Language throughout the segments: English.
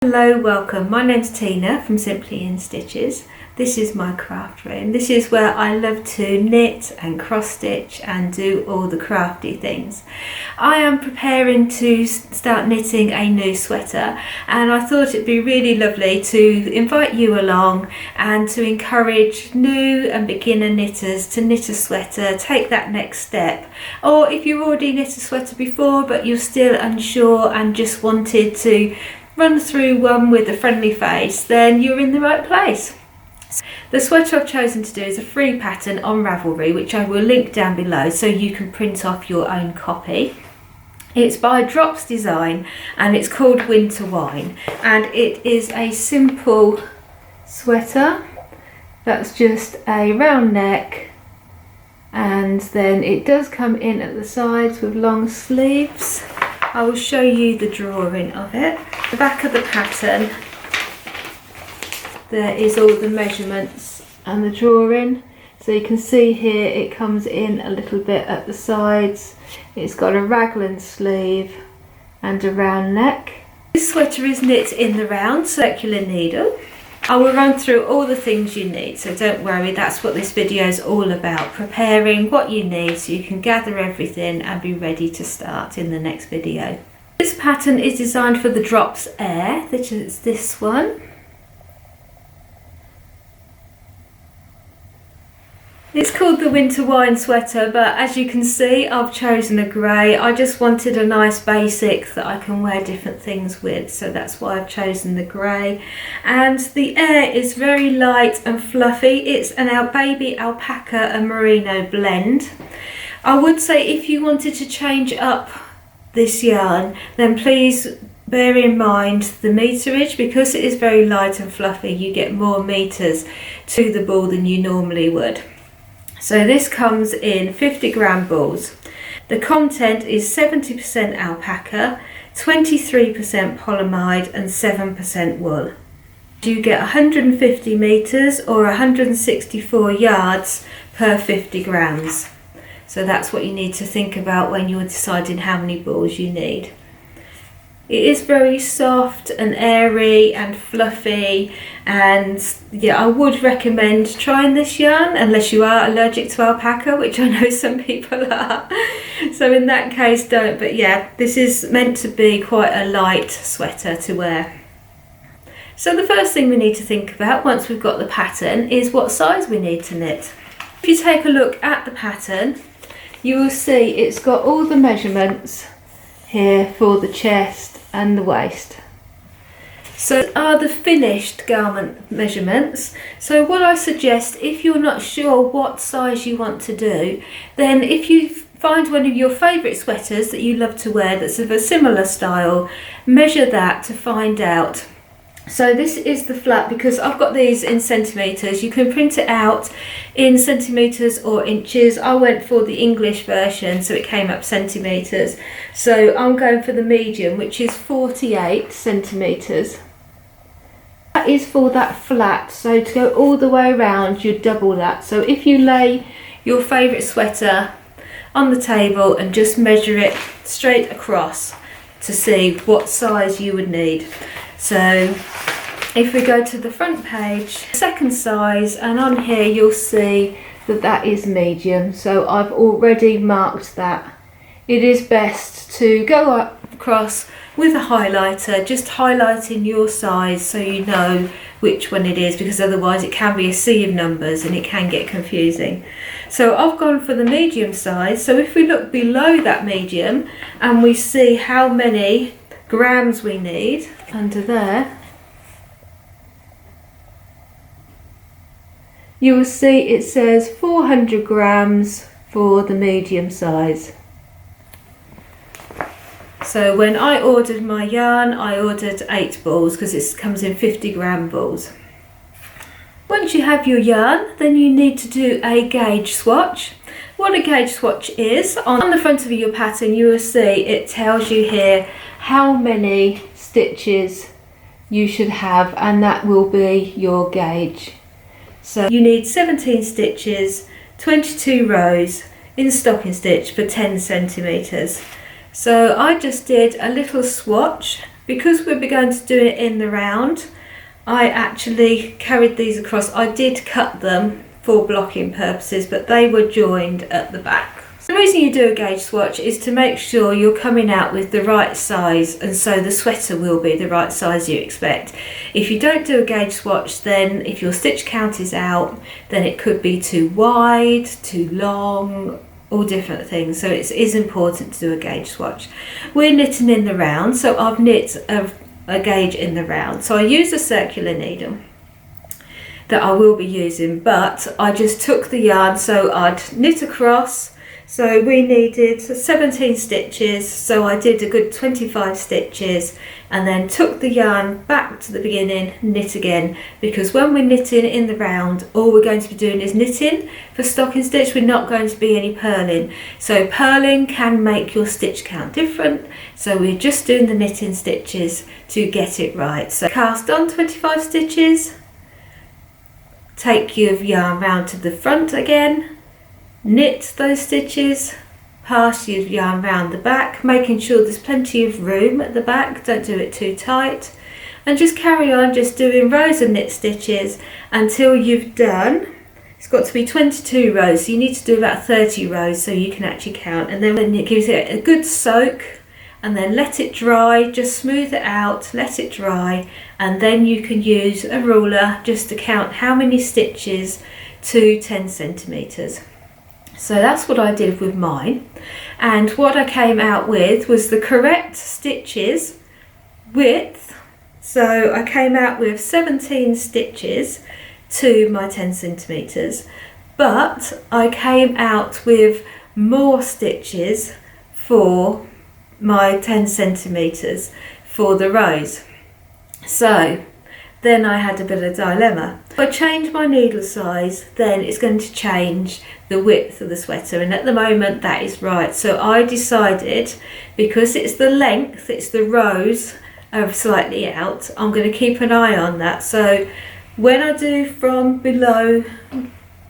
Hello, welcome. My name's Tina from Simply in Stitches. This is my craft room. This is where I love to knit and cross stitch and do all the crafty things. I am preparing to start knitting a new sweater, and I thought it'd be really lovely to invite you along and to encourage new and beginner knitters to knit a sweater, take that next step. Or if you've already knit a sweater before but you're still unsure and just wanted to run through one with a friendly face, then you're in the right place. The sweater I've chosen to do is a free pattern on Ravelry, which I will link down below so you can print off your own copy. It's by Drops Design and it's called Winter Wine, and it is a simple sweater that's just a round neck, and then it does come in at the sides with long sleeves. I will show you the drawing of it. The back of the pattern, there is all the measurements and the drawing. So you can see here it comes in a little bit at the sides. It's got a raglan sleeve and a round neck. This sweater is knit in the round circular needle. I will run through all the things you need, so don't worry, that's what this video is all about, preparing what you need so you can gather everything and be ready to start in the next video. This pattern is designed for the Drops Air, which is this one. It's called the Winter Wine sweater, but as you can see I've chosen a grey. I just wanted a nice basic that I can wear different things with, so that's why I've chosen the grey. And the air is very light and fluffy. It's an baby alpaca and merino blend. I would say if you wanted to change up this yarn, then please bear in mind the meterage. Because it is very light and fluffy, you get more meters to the ball than you normally would. So this comes in 50-gram balls. The content is 70% alpaca, 23% polyamide and 7% wool. You get 150 meters or 164 yards per 50 grams. So that's what you need to think about when you're deciding how many balls you need. It is very soft and airy and fluffy, and yeah, I would recommend trying this yarn unless you are allergic to alpaca, which I know some people are. So in that case don't, but yeah, this is meant to be quite a light sweater to wear. So the first thing we need to think about once we've got the pattern is what size we need to knit. If you take a look at the pattern, you will see it's got all the measurements here for the chest and the waist. So are the finished garment measurements. So what I suggest, if you're not sure what size you want to do, then if you find one of your favourite sweaters that you love to wear that's of a similar style, measure that to find out. So this is the flat, because I've got these in centimetres. You can print it out in centimetres or inches. I went for the English version, so it came up centimetres. So I'm going for the medium, which is 48 centimetres. That is for that flat, so to go all the way around you double that. So if you lay your favourite sweater on the table and just measure it straight across to see what size you would need. So if we go to the front page, second size, and on here you'll see that that is medium, so I've already marked that. It is best to go across with a highlighter, just highlighting your size so you know which one it is, because otherwise it can be a sea of numbers and it can get confusing. So I've gone for the medium size. So if we look below that medium and we see how many grams we need under there, you will see it says 400 grams for the medium size. So when I ordered my yarn, I ordered 8 balls because it comes in 50-gram balls. Once you have your yarn, then you need to do a gauge swatch. What a gauge swatch is, on the front of your pattern you will see it tells you here how many stitches you should have, and that will be your gauge. So you need 17 stitches, 22 rows in stocking stitch for 10 centimetres. So I just did a little swatch Because we're going to do it in the round, I actually carried these across. I did cut them for blocking purposes, but they were joined at the back. The reason you do a gauge swatch is to make sure you're coming out with the right size, and so the sweater will be the right size you expect. If you don't do a gauge swatch, then if your stitch count is out, then it could be too wide, too long, all different things. So it is important to do a gauge swatch. We're knitting in the round, so I've knit a gauge in the round. So I use a circular needle that I will be using, but I just took the yarn, so I'd knit across. So we needed 17 stitches, so I did a good 25 stitches and then took the yarn back to the beginning, knit again, because when we're knitting in the round, all we're going to be doing is knitting for stocking stitch. We're not going to be any purling. So purling can make your stitch count different, so we're just doing the knitting stitches to get it right. So cast on 25 stitches, take your yarn round to the front again, knit those stitches, pass your yarn round the back, making sure there's plenty of room at the back, don't do it too tight, and just carry on just doing rows of knit stitches until you've done, it's got to be 22 rows, so you need to do about 30 rows so you can actually count, and then it gives it a good soak, and then let it dry, just smooth it out, let it dry, and then you can use a ruler just to count how many stitches to 10 centimeters. So that's what I did with mine, and what I came out with was the correct stitches width. So I came out with 17 stitches to my 10 centimeters, but I came out with more stitches for my 10 centimeters for the rows. So then I had a bit of a dilemma. If I change my needle size, then it's going to change the width of the sweater, and at the moment that is right. So I decided, because it's the length, it's the rows are slightly out, I'm going to keep an eye on that. So when I do from below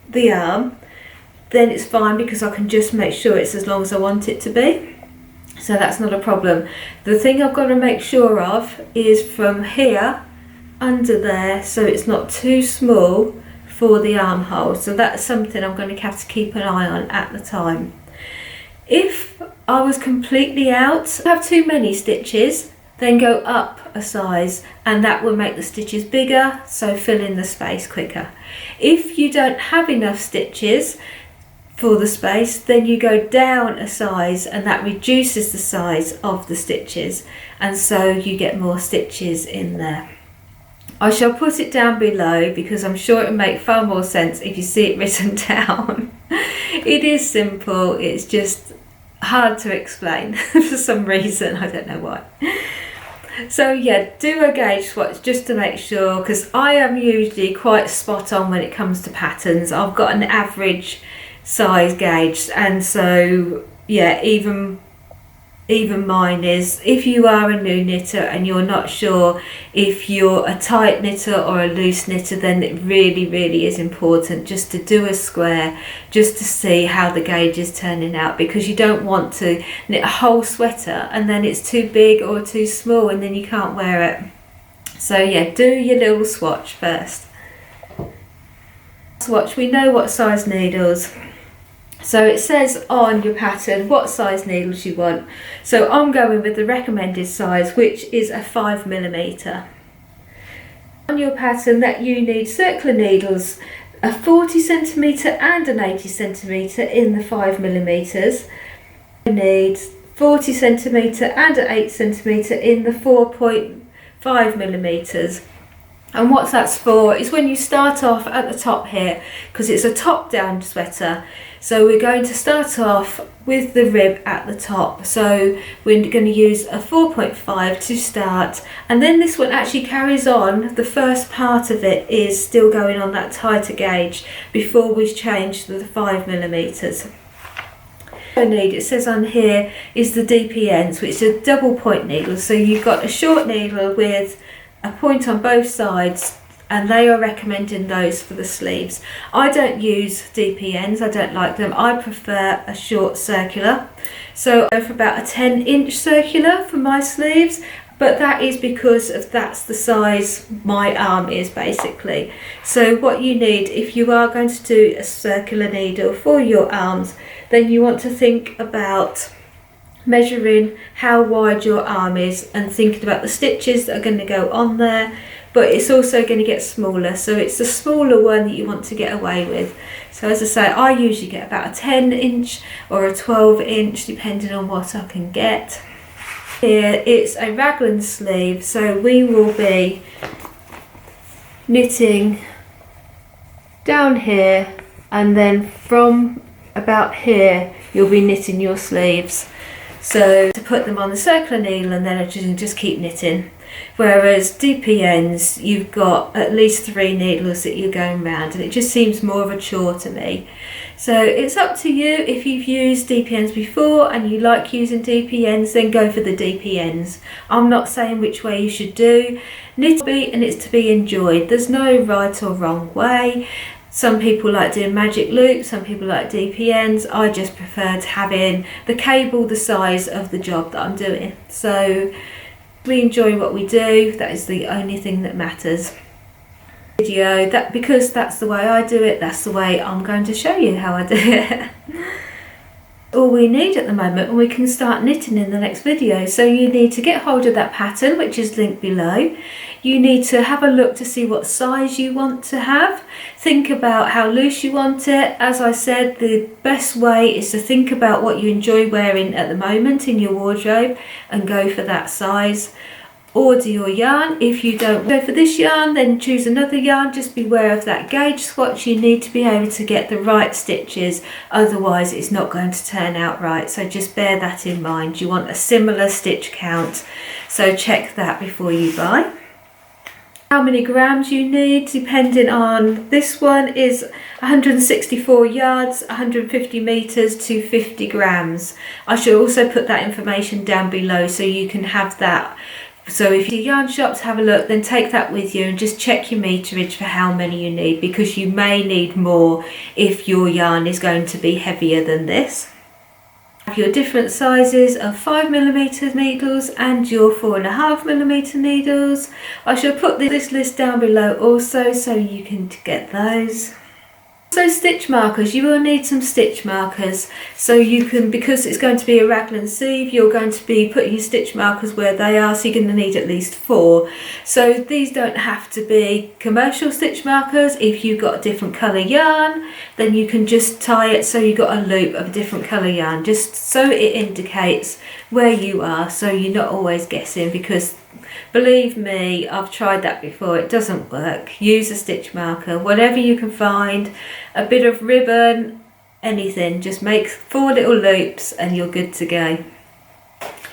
the arm, then it's fine, because I can just make sure it's as long as I want it to be. So that's not a problem. The thing I've got to make sure of is from here under there, so it's not too small for the armhole. So that's something I'm going to have to keep an eye on at the time. If I was completely out, have too many stitches, then go up a size, and that will make the stitches bigger, so fill in the space quicker. If you don't have enough stitches for the space, then you go down a size, and that reduces the size of the stitches, and so you get more stitches in there. I shall put it down below, because I'm sure it'll make far more sense if you see it written down. It is simple, it's just hard to explain for some reason, I don't know why. So yeah, do a gauge swatch just to make sure, because I am usually quite spot on when it comes to patterns. I've got an average size gauge, and so yeah, even mine is. If you are a new knitter and you're not sure if you're a tight knitter or a loose knitter, then it really is important just to do a square, just to see how the gauge is turning out, because you don't want to knit a whole sweater and then it's too big or too small and then you can't wear it. So yeah, do your little swatch first. Swatch, we know what size needles. So it says on your pattern what size needles you want. So I'm going with the recommended size, which is a 5mm. On your pattern that you need circular needles, a 40cm and an 80cm in the 5mm. You need 40cm and an 8cm in the 4.5mm. And what that's for is when you start off at the top here, because it's a top down sweater, so we're going to start off with the rib at the top. So we're going to use a 4.5 to start, and then this one actually carries on. The first part of it is still going on that tighter gauge before we change to the 5mm. I need, it says on here, is the DPNs, which are double point needles. So you've got a short needle with a point on both sides, and they are recommending those for the sleeves. I don't use DPNs, I don't like them. I prefer a short circular. So I go for about a 10-inch circular for my sleeves. but that is because that's the size my arm is basically. So what you need, if you are going to do a circular needle for your arms, then you want to think about measuring how wide your arm is and thinking about the stitches that are going to go on there, but it's also going to get smaller, so it's the smaller one that you want to get away with. So as I say, I usually get about a 10 inch or a 12 inch depending on what I can get. Here it's a raglan sleeve, so we will be knitting down here, and then from about here you'll be knitting your sleeves. So to put them on the circular needle, and then I just keep knitting. Whereas DPNs, you've got at least 3 needles that you're going round, and it just seems more of a chore to me. So it's up to you. If you've used DPNs before and you like using DPNs, then go for the DPNs. I'm not saying which way you should do. Knit and it's to be enjoyed. There's no right or wrong way. Some people like doing magic loops, some people like DPNs. I just preferred having the cable the size of the job that I'm doing. So we enjoy what we do, that is the only thing that matters. Video, that because that's the way I do it, that's the way I'm going to show you how I do it. All we need at the moment, and we can start knitting in the next video. So you need to get hold of that pattern, which is linked below. You need to have a look to see what size you want to have. Think about how loose you want it. As I said, the best way is to think about what you enjoy wearing at the moment in your wardrobe and go for that size. Order your yarn. If you don't go for this yarn, then choose another yarn. Just beware of that gauge swatch. You need to be able to get the right stitches, otherwise it's not going to turn out right. So just bear that in mind. You want a similar stitch count, so check that before you buy. How many grams you need, depending on, this one is 164 yards, 150 meters to 50 grams. I should also put that information down below so you can have that. So if your yarn shops, have a look, then take that with you and just check your meterage for how many you need, because you may need more if your yarn is going to be heavier than this. Have your different sizes of 5mm needles and your 4.5mm needles. I shall put this list down below also so you can get those. So stitch markers, you will need some stitch markers, so you can, because it's going to be a raglan sleeve, you're going to be putting your stitch markers where they are, so you're going to need at least 4. So these don't have to be commercial stitch markers. If you've got a different colour yarn, then you can just tie it so you've got a loop of a different colour yarn, just so it indicates where you are, so you're not always guessing, because believe me, I've tried that before, it doesn't work. Use a stitch marker, whatever you can find, a bit of ribbon, anything, just make 4 little loops and you're good to go.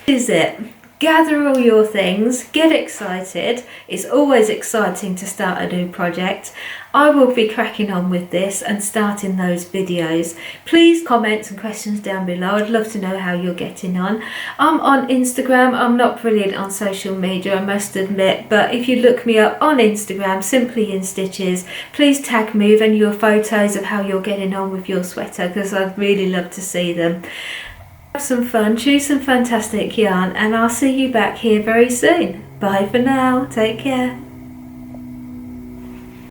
This is it. Gather all your things, get excited. It's always exciting to start a new project. I will be cracking on with this and starting those videos. Please comment some questions down below. I'd love to know how you're getting on. I'm on Instagram. I'm not brilliant on social media, I must admit, but if you look me up on Instagram, Simply in Stitches, please tag me with any of your photos of how you're getting on with your sweater, because I'd really love to see them. Have some fun, choose some fantastic yarn, and I'll see you back here very soon. Bye for now, take care.